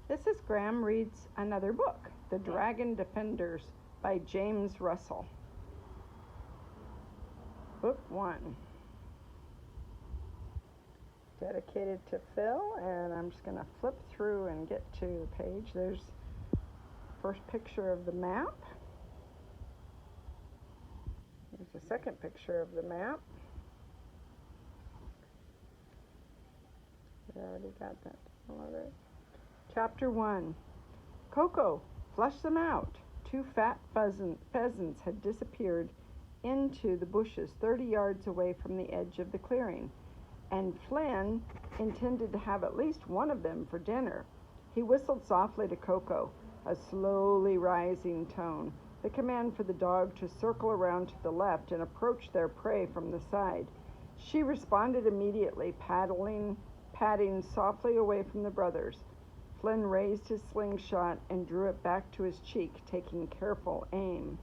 This is Graham Reads Another Book, The Dragon Defenders by James Russell. Book 1. Dedicated to Phil, and I'm just going to flip through and get to the page. There's the first picture of the map. Here's the second picture of the map. We already got that. Chapter 1. Coco, flush them out. 2 fat pheasants had disappeared into the bushes 30 yards away from the edge of the clearing, and Flynn intended to have at least one of them for dinner. He whistled softly to Coco, a slowly rising tone, the command for the dog to circle around to the left and approach their prey from the side. She responded immediately, padding softly away from the brothers. Flynn raised his slingshot and drew it back to his cheek, taking careful aim.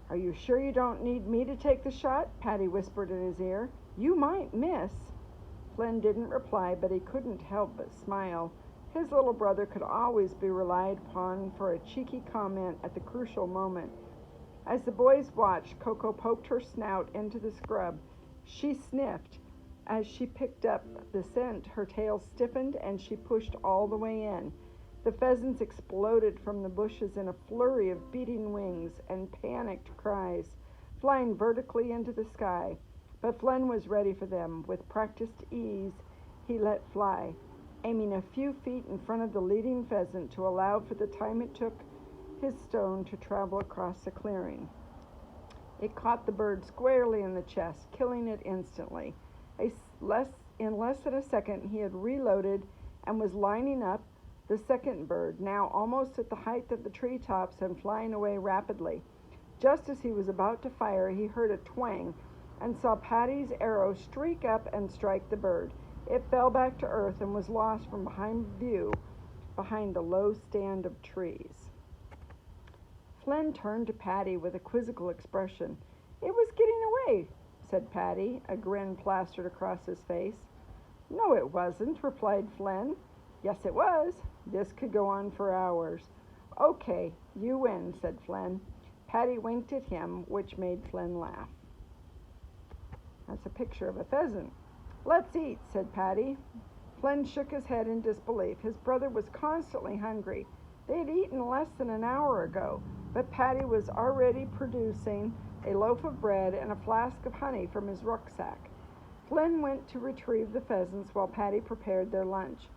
"Are you sure you don't need me to take the shot?" Patty whispered in his ear. "You might miss." Flynn didn't reply, but he couldn't help but smile. His little brother could always be relied upon for a cheeky comment at the crucial moment. As the boys watched, Coco poked her snout into the scrub. She sniffed. As she picked up the scent, her tail stiffened and she pushed all the way in. The pheasants exploded from the bushes in a flurry of beating wings and panicked cries, flying vertically into the sky. But Flynn was ready for them. With practiced ease, he let fly, aiming a few feet in front of the leading pheasant to allow for the time it took his stone to travel across the clearing. It caught the bird squarely in the chest, killing it instantly. In less than a second, he had reloaded and was lining up the second bird, now almost at the height of the treetops and flying away rapidly. Just as he was about to fire, he heard a twang and saw Patty's arrow streak up and strike the bird. It fell back to earth and was lost from view behind a low stand of trees. Flynn turned to Patty with a quizzical expression. "It was getting away," said Patty, a grin plastered across his face. "No, it wasn't," replied Flynn. "Yes, it was. This could go on for hours." "Okay, you win," said Flynn. Patty winked at him, which made Flynn laugh. That's a picture of a pheasant. "Let's eat," said Patty. Flynn shook his head in disbelief. His brother was constantly hungry. They had eaten less than an hour ago, but Patty was already producing a loaf of bread and a flask of honey from his rucksack. Flynn went to retrieve the pheasants while Patty prepared their lunch.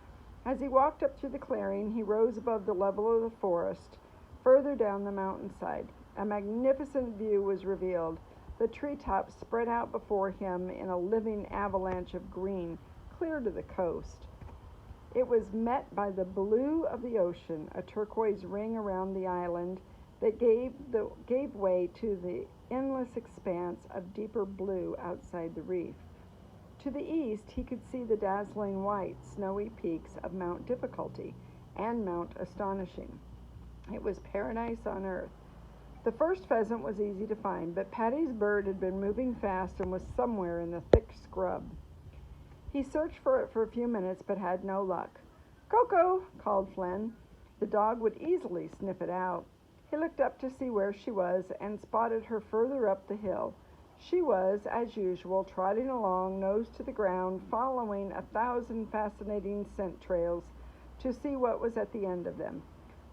As he walked up through the clearing, he rose above the level of the forest, further down the mountainside. A magnificent view was revealed. The treetops spread out before him in a living avalanche of green, clear to the coast. It was met by the blue of the ocean, a turquoise ring around the island that gave way to the endless expanse of deeper blue outside the reef. To the east, he could see the dazzling white, snowy peaks of Mount Difficulty and Mount Astonishing. It was paradise on earth. The first pheasant was easy to find, but Patty's bird had been moving fast and was somewhere in the thick scrub. He searched for it for a few minutes, but had no luck. "Coco," called Flynn. The dog would easily sniff it out. He looked up to see where she was and spotted her further up the hill. She was, as usual, trotting along, nose to the ground, following 1,000 fascinating scent trails to see what was at the end of them.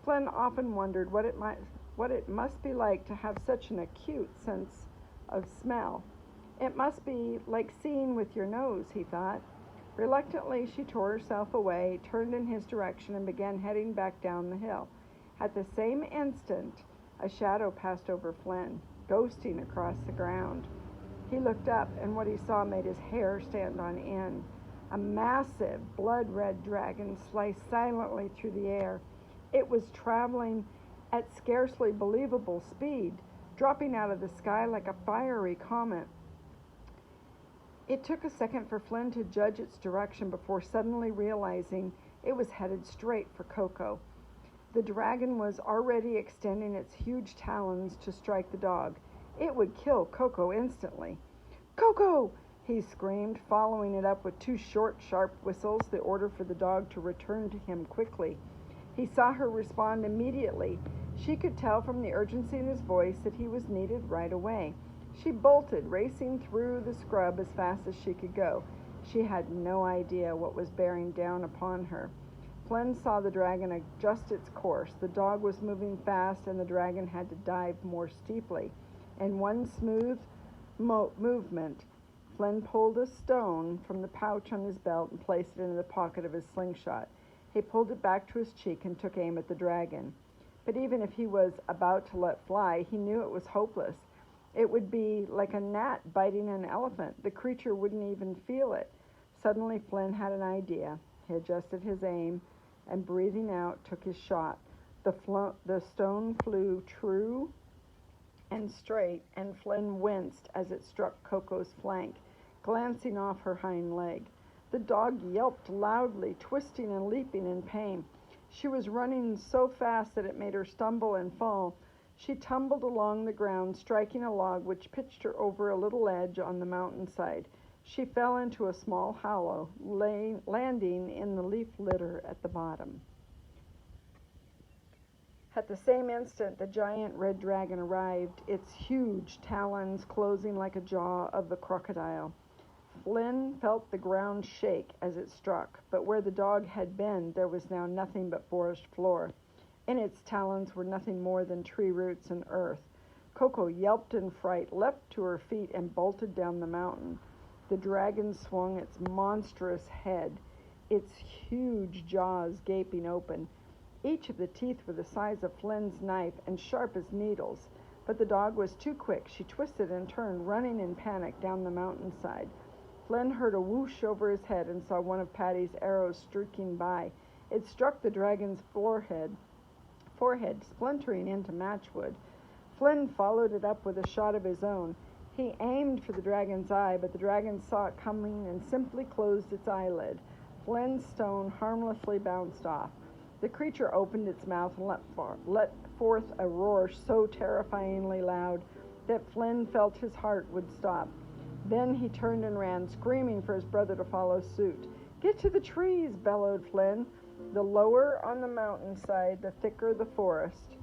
Flynn often wondered what it must be like to have such an acute sense of smell. It must be like seeing with your nose, he thought. Reluctantly, she tore herself away, turned in his direction, and began heading back down the hill. At the same instant, a shadow passed over Flynn, ghosting across the ground. He looked up, and what he saw made his hair stand on end. A massive, blood-red dragon sliced silently through the air. It was traveling at scarcely believable speed, dropping out of the sky like a fiery comet. It took a second for Flynn to judge its direction before suddenly realizing it was headed straight for Coco. The dragon was already extending its huge talons to strike the dog. It would kill Coco instantly. "Coco, he screamed, following it up with two short, sharp whistles, the order for the dog to return to him quickly. He saw her respond immediately. She could tell from the urgency in his voice that he was needed right away. She bolted, racing through the scrub as fast as she could go. She had no idea what was bearing down upon her. Flynn saw the dragon adjust its course. The dog was moving fast, and the dragon had to dive more steeply. In one smooth movement, Flynn pulled a stone from the pouch on his belt and placed it in the pocket of his slingshot. He pulled it back to his cheek and took aim at the dragon. But even if he was about to let fly, he knew it was hopeless. It would be like a gnat biting an elephant. The creature wouldn't even feel it. Suddenly, Flynn had an idea. He adjusted his aim and, breathing out, took his shot. The stone flew true and straight, and Flynn winced as it struck Coco's flank, glancing off her hind leg. The dog yelped loudly, twisting and leaping in pain. She was running so fast that it made her stumble and fall. She tumbled along the ground, striking a log which pitched her over a little ledge on the mountainside. She fell into a small hollow, landing in the leaf litter at the bottom. At the same instant, the giant red dragon arrived, its huge talons closing like a jaw of the crocodile. Flynn felt the ground shake as it struck, but where the dog had been, there was now nothing but forest floor. In its talons were nothing more than tree roots and earth. Coco yelped in fright, leapt to her feet, and bolted down the mountain. The dragon swung its monstrous head, its huge jaws gaping open. Each of the teeth were the size of Flynn's knife and sharp as needles. But the dog was too quick. She twisted and turned, running in panic down the mountainside. Flynn heard a whoosh over his head and saw one of Patty's arrows streaking by. It struck the dragon's forehead, splintering into matchwood. Flynn followed it up with a shot of his own. He aimed for the dragon's eye, but the dragon saw it coming and simply closed its eyelid. Flynn's stone harmlessly bounced off. The creature opened its mouth and let forth a roar so terrifyingly loud that Flynn felt his heart would stop. Then he turned and ran, screaming for his brother to follow suit. "Get to the trees," bellowed Flynn. The lower on the mountainside, the thicker the forest.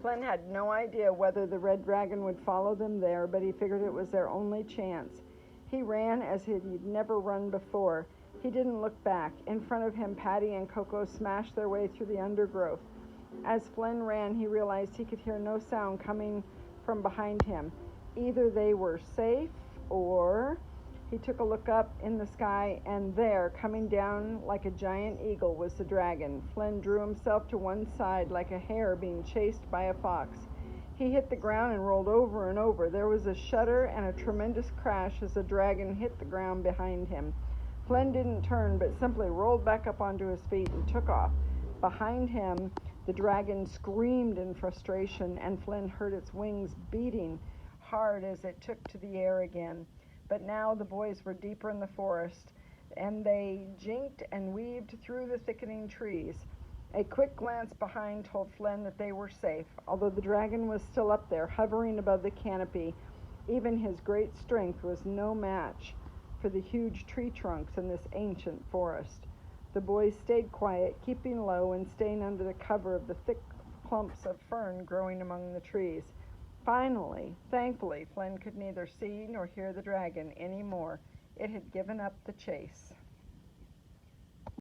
Flynn had no idea whether the red dragon would follow them there, but he figured it was their only chance. He ran as he'd never run before. He didn't look back. In front of him, Patty and Coco smashed their way through the undergrowth. As Flynn ran, he realized he could hear no sound coming from behind him. Either they were safe, or... He took a look up in the sky, and there, coming down like a giant eagle, was the dragon. Flynn drew himself to one side like a hare being chased by a fox. He hit the ground and rolled over and over. There was a shudder and a tremendous crash as the dragon hit the ground behind him. Flynn didn't turn, but simply rolled back up onto his feet and took off. Behind him, the dragon screamed in frustration, and Flynn heard its wings beating hard as it took to the air again. But now the boys were deeper in the forest, and they jinked and weaved through the thickening trees. A quick glance behind told Flynn that they were safe. Although the dragon was still up there, hovering above the canopy, even his great strength was no match for the huge tree trunks in this ancient forest. The boys stayed quiet, keeping low and staying under the cover of the thick clumps of fern growing among the trees. Finally, thankfully, Flynn could neither see nor hear the dragon any more. It had given up the chase.